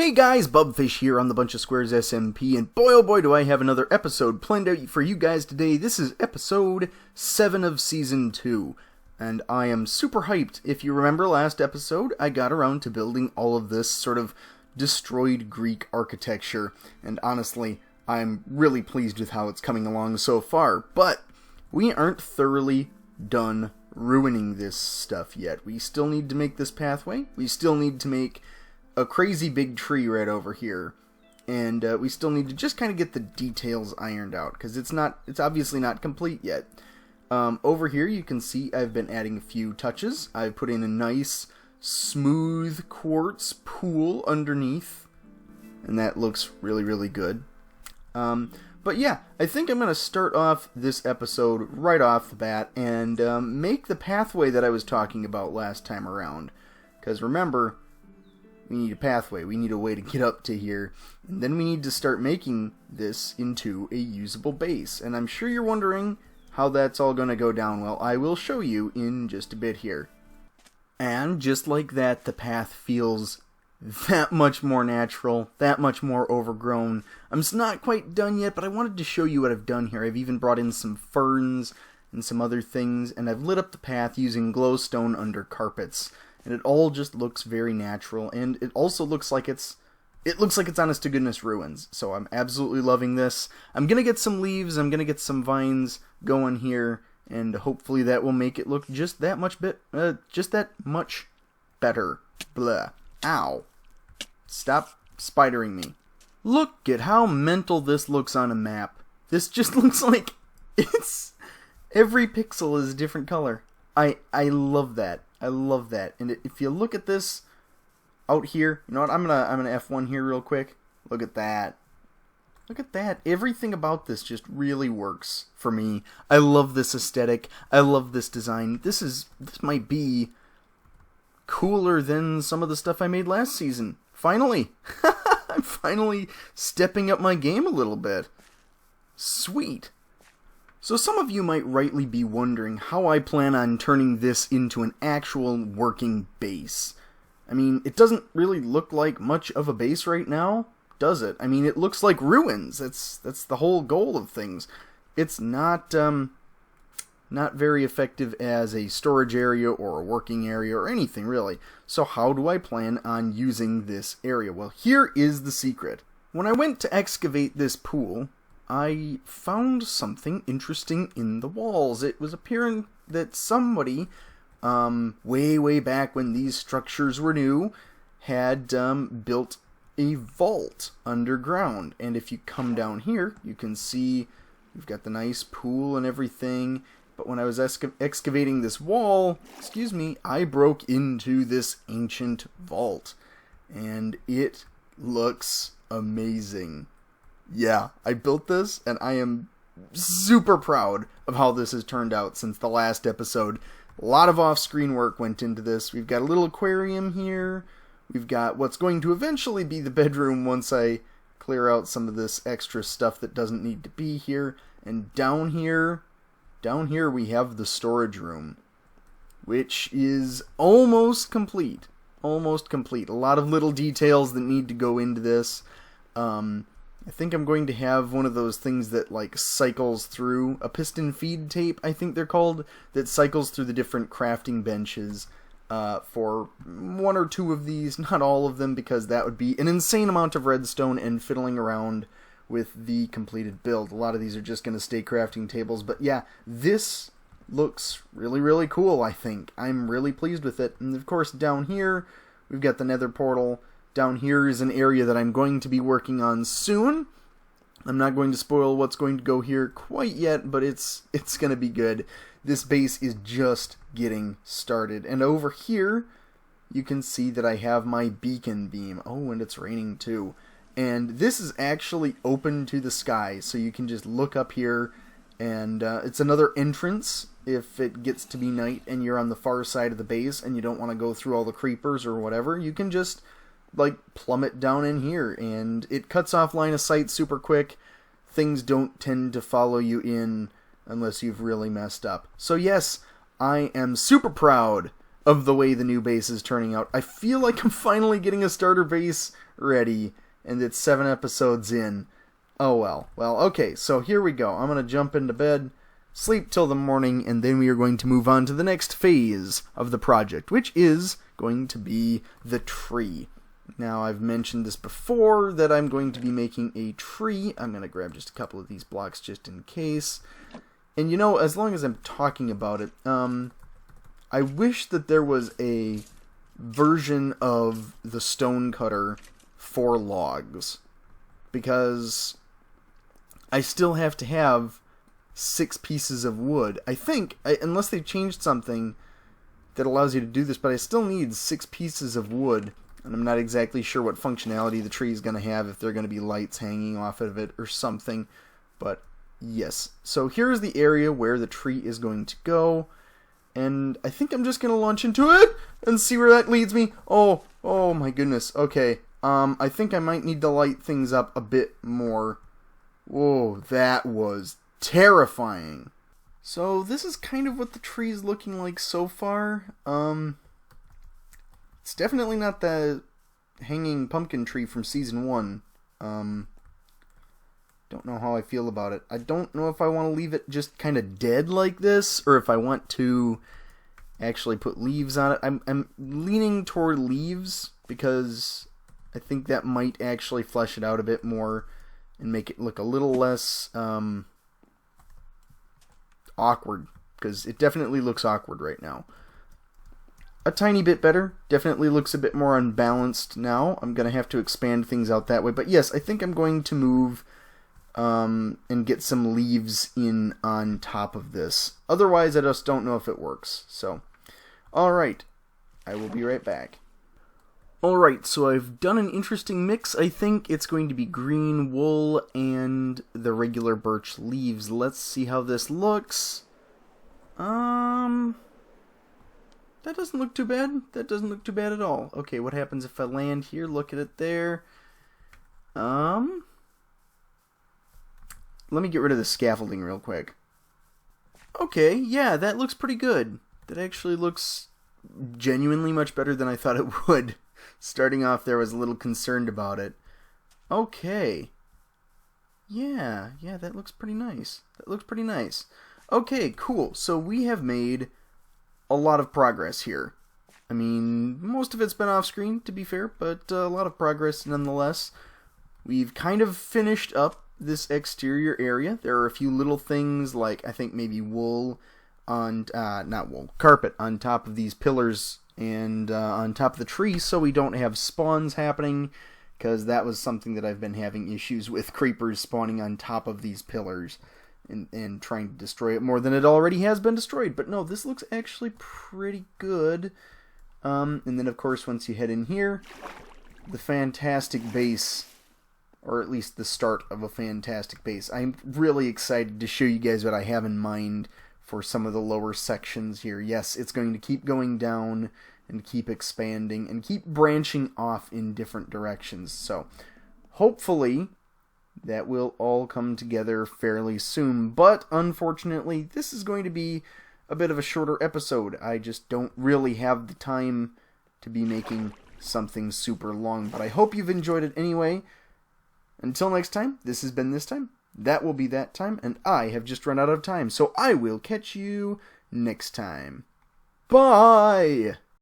Hey guys, Bubfish here on the BunchaSquares SMP, and boy oh boy do I have another episode planned out for you guys today. This is episode 7 of Season 2, and I am super hyped. If you remember last episode, I got around to building all of this sort of destroyed Greek architecture, and honestly, I'm really pleased with how it's coming along so far, but we aren't thoroughly done ruining this stuff yet. We still need to make this pathway, we still need to make a crazy big tree right over here, and we still need to just kind of get the details ironed out, because it's obviously not complete yet. Over here you can see I've been adding a few touches. I've put in a nice smooth quartz pool underneath, and that looks really good. But yeah, I think I'm going to start off this episode right off the bat and make the pathway that I was talking about last time around, because remember, we need a pathway, we need a way to get up to here, and then we need to start making this into a usable base. And I'm sure you're wondering how that's all going to go down. Well, I will show you in just a bit here. And just like that, the path feels that much more natural, that much more overgrown. I'm not quite done yet, but I wanted to show you what I've done here. I've even brought in some ferns and some other things, and I've lit up the path using glowstone under carpets. And it all just looks very natural, and it also looks like it's honest to goodness ruins. So I'm absolutely loving this. I'm gonna get some leaves, I'm gonna get some vines going here, and hopefully that will make it look just that much better. Blah. Ow. Stop spidering me. Look at how mental this looks on a map. This just looks like every pixel is a different color. I love that. I love that. And if you look at this out here, you know what? I'm gonna F1 here real quick. Look at that. Look at that. Everything about this just really works for me. I love this aesthetic. I love this design. This might be cooler than some of the stuff I made last season. Finally. I'm finally stepping up my game a little bit. Sweet. So some of you might rightly be wondering how I plan on turning this into an actual working base. I mean, it doesn't really look like much of a base right now, does it? I mean, it looks like ruins. That's the whole goal of things. It's not very effective as a storage area or a working area or anything really. So how do I plan on using this area? Well, here is the secret. When I went to excavate this pool, I found something interesting in the walls. It was appearing that somebody, way back when these structures were new, had built a vault underground. And if you come down here, you can see we've got the nice pool and everything. But when I was excavating this wall, I broke into this ancient vault. And it looks amazing. Yeah, I built this, and I am super proud of how this has turned out since the last episode. A lot of off-screen work went into this. We've got a little aquarium here. We've got what's going to eventually be the bedroom once I clear out some of this extra stuff that doesn't need to be here. And down here we have the storage room, which is almost complete. Almost complete. A lot of little details that need to go into this. I think I'm going to have one of those things that like cycles through, a piston feed tape I think they're called, that cycles through the different crafting benches for one or two of these, not all of them, because that would be an insane amount of redstone and fiddling around with the completed build. A lot of these are just going to stay crafting tables, but yeah, this looks really cool, I think. I'm really pleased with it. And of course down here we've got the nether portal. Down here is an area that I'm going to be working on soon. I'm not going to spoil what's going to go here quite yet, but it's going to be good. This base is just getting started. And over here, you can see that I have my beacon beam. Oh, and it's raining too. And this is actually open to the sky, so you can just look up here, and it's another entrance if it gets to be night and you're on the far side of the base and you don't want to go through all the creepers or whatever. You can just like plummet down in here, and it cuts off line of sight super quick. Things don't tend to follow you in unless you've really messed up. So yes, I am super proud of the way the new base is turning out. I feel like I'm finally getting a starter base ready, and it's 7 episodes in. Oh well. Well, okay, so here we go. I'm going to jump into bed, sleep till the morning, and then we are going to move on to the next phase of the project, which is going to be the tree. Now, I've mentioned this before, that I'm going to be making a tree. I'm going to grab just a couple of these blocks just in case. And you know, as long as I'm talking about it, I wish that there was a version of the stone cutter for logs, because I still have to have 6 pieces of wood. I think, unless they've changed something that allows you to do this, but I still need 6 pieces of wood, and I'm not exactly sure what functionality the tree is going to have, if there are going to be lights hanging off of it or something, but yes. So here's the area where the tree is going to go, and I think I'm just going to launch into it and see where that leads me. Oh my goodness. Okay, I think I might need to light things up a bit more. Whoa, that was terrifying. So this is kind of what the tree is looking like so far. It's definitely not the hanging pumpkin tree from season 1. Don't know how I feel about it. I don't know if I want to leave it just kind of dead like this, or if I want to actually put leaves on it. I'm leaning toward leaves, because I think that might actually flesh it out a bit more and make it look a little less awkward, because it definitely looks awkward right now. A tiny bit better. Definitely looks a bit more unbalanced now. I'm going to have to expand things out that way. But yes, I think I'm going to move and get some leaves in on top of this. Otherwise, I just don't know if it works. So, alright. I will be right back. Alright, so I've done an interesting mix. I think it's going to be green wool and the regular birch leaves. Let's see how this looks. That doesn't look too bad. That doesn't look too bad at all. Okay, what happens if I land here? Look at it there. Let me get rid of the scaffolding real quick. Okay, yeah, that looks pretty good. That actually looks genuinely much better than I thought it would. Starting off there, I was a little concerned about it. Okay. Yeah, that looks pretty nice. That looks pretty nice. Okay, cool. So we have made a lot of progress here. I mean, most of it's been off screen, to be fair, but a lot of progress nonetheless. We've kind of finished up this exterior area. There are a few little things, like I think maybe wool on, not wool, carpet on top of these pillars and on top of the tree, so we don't have spawns happening, because that was something that I've been having issues with, creepers spawning on top of these pillars and trying to destroy it more than it already has been destroyed. But no, this looks actually pretty good. And then of course, once you head in here, the fantastic base, or at least the start of a fantastic base. I'm really excited to show you guys what I have in mind for some of the lower sections here. Yes, it's going to keep going down and keep expanding and keep branching off in different directions. So hopefully that will all come together fairly soon. But unfortunately, this is going to be a bit of a shorter episode. I just don't really have the time to be making something super long. But I hope you've enjoyed it anyway. Until next time, this has been This Time, that will be That Time, and I have just run out of time. So I will catch you next time. Bye!